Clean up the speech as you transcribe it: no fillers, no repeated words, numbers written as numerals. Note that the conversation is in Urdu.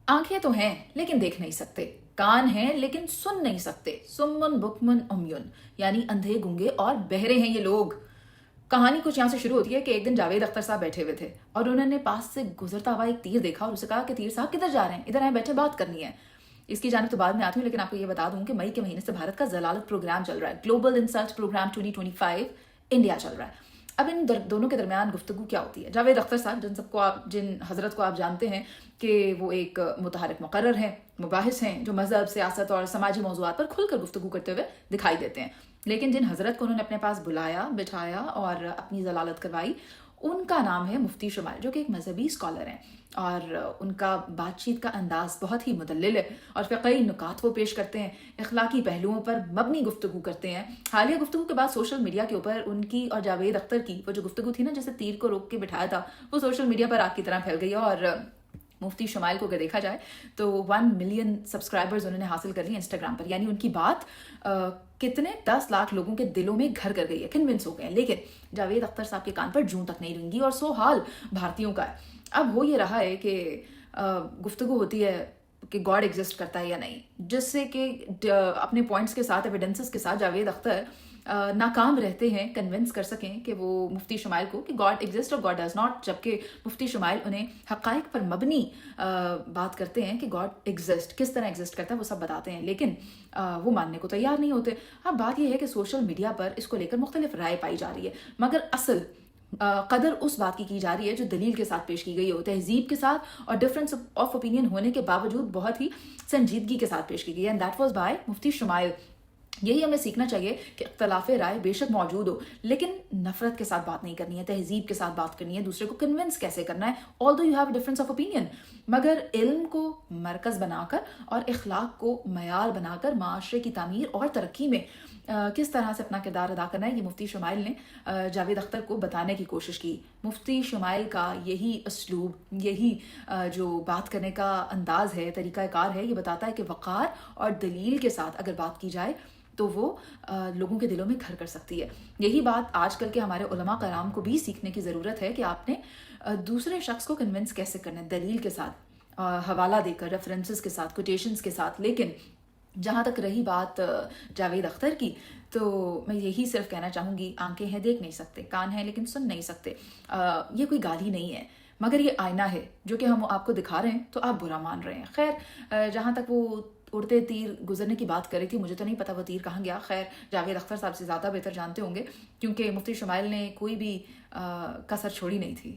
آنکھیں تو ہیں لیکن دیکھ نہیں سکتے، کان ہیں لیکن سن نہیں سکتے، سمن بکمن عمیون، یعنی اندھے گنگے اور بہرے ہیں یہ لوگ۔ کہانی کچھ یہاں سے شروع ہوتی ہے کہ ایک دن جاوید اختر صاحب بیٹھے ہوئے تھے اور انہوں نے پاس سے گزرتا ہوا ایک تیر دیکھا اور اسے کہا کہ تیر صاحب کدھر جا رہے ہیں، ادھر آئے بیٹھے بات کرنی ہے۔ اس کی جانب تو بعد میں آتی ہوں، لیکن آپ کو یہ بتا دوں کہ مئی کے مہینے سے بھارت کا ضلالت پروگرام چل رہا ہے، گلوبل انسلٹ پروگرام 2025 انڈیا چل رہا ہے۔ اب ان دونوں کے درمیان گفتگو کیا ہوتی ہے؟ جاوید اختر صاحب جن حضرت کو آپ جانتے ہیں کہ وہ ایک متحرک مقرر ہیں، مباحث ہیں جو مذہب، سیاست اور سماجی موضوعات پر کھل کر گفتگو کرتے ہوئے دکھائی دیتے ہیں، لیکن جن حضرت کو انہوں نے اپنے پاس بلایا، بٹھایا اور اپنی ضلالت کروائی، ان کا نام ہے مفتی شمائل، جو کہ ایک مذہبی اسکالر ہیں، اور ان کا بات چیت کا انداز بہت ہی مدلل ہے اور فقہی نکات وہ پیش کرتے ہیں، اخلاقی پہلوؤں پر مبنی گفتگو کرتے ہیں۔ حالیہ گفتگو کے بعد سوشل میڈیا کے اوپر ان کی اور جاوید اختر کی وہ جو گفتگو تھی نا، جیسے تیر کو روک کے بٹھایا تھا، وہ سوشل میڈیا پر آگ کی طرح پھیل گئی ہے، اور مفتی شمائل کو اگر دیکھا جائے تو 1 ملین سبسکرائبرز انہوں نے حاصل کر لی انسٹاگرام پر، یعنی ان کی بات کتنے 10 لاکھ لوگوں کے دلوں میں گھر کر گئی ہے، کنونس ہو گئے ہیں، لیکن جاوید اختر صاحب کے کان پر جوں تک نہیں رنگی، اور سو حال بھارتیوں کا ہے۔ اب ہو یہ رہا ہے کہ گفتگو ہوتی ہے کہ گاڈ ایگزسٹ کرتا ہے یا نہیں، جس سے کہ اپنے پوائنٹس کے ساتھ، ایویڈنسز کے ساتھ جاوید اختر ناکام رہتے ہیں کنونس کر سکیں کہ وہ مفتی شمائل کو کہ گاڈ ایگزسٹ اور گاڈ ڈز ناٹ، جبکہ مفتی شمائل انہیں حقائق پر مبنی بات کرتے ہیں کہ گاڈ ایگزسٹ، کس طرح ایگزسٹ کرتا ہے وہ سب بتاتے ہیں، لیکن وہ ماننے کو تیار نہیں ہوتے۔ اب بات یہ ہے کہ سوشل میڈیا پر اس کو لے کر مختلف رائے پائی جا رہی ہے، مگر اصل قدر اس بات کی جا رہی ہے جو دلیل کے ساتھ پیش کی گئی ہو، تہذیب کے ساتھ اور ڈفرینس آف اوپینین ہونے کے باوجود بہت ہی سنجیدگی کے ساتھ پیش کی گئی ہے، اینڈ دیٹ واز بائی مفتی شمائل۔ یہی ہمیں سیکھنا چاہیے کہ اختلاف رائے بے شک موجود ہو، لیکن نفرت کے ساتھ بات نہیں کرنی ہے، تہذیب کے ساتھ بات کرنی ہے، دوسرے کو کنونس کیسے کرنا ہے، although you have a difference of opinion، مگر علم کو مرکز بنا کر اور اخلاق کو معیار بنا کر معاشرے کی تعمیر اور ترقی میں کس طرح سے اپنا کردار ادا کرنا ہے، یہ مفتی شمائل نے جاوید اختر کو بتانے کی کوشش کی۔ مفتی شمائل کا یہی اسلوب، یہی جو بات کرنے کا انداز ہے، طریقہ کار ہے، یہ بتاتا ہے کہ وقار اور دلیل کے ساتھ اگر بات کی جائے تو وہ لوگوں کے دلوں میں گھر کر سکتی ہے۔ یہی بات آج کل کے ہمارے علماء کرام کو بھی سیکھنے کی ضرورت ہے کہ آپ نے دوسرے شخص کو کنونس کیسے کرنا ہے، دلیل کے ساتھ، حوالہ دے کر، ریفرنسز کے ساتھ، کوٹیشنز کے ساتھ۔ لیکن جہاں تک رہی بات جاوید اختر کی، تو میں یہی صرف کہنا چاہوں گی، آنکھیں ہیں دیکھ نہیں سکتے، کان ہیں لیکن سن نہیں سکتے، یہ کوئی گالی نہیں ہے، مگر یہ آئینہ ہے جو کہ ہم آپ کو دکھا رہے ہیں تو آپ برا مان رہے ہیں۔ خیر، جہاں تک وہ اڑتے تیر گزرنے کی بات کر رہی تھی، مجھے تو نہیں پتا وہ تیر کہاں گیا، خیر جاوید اختر صاحب سے زیادہ بہتر جانتے ہوں گے، کیونکہ مفتی شمائل نے کوئی بھی کسر چھوڑی نہیں تھی۔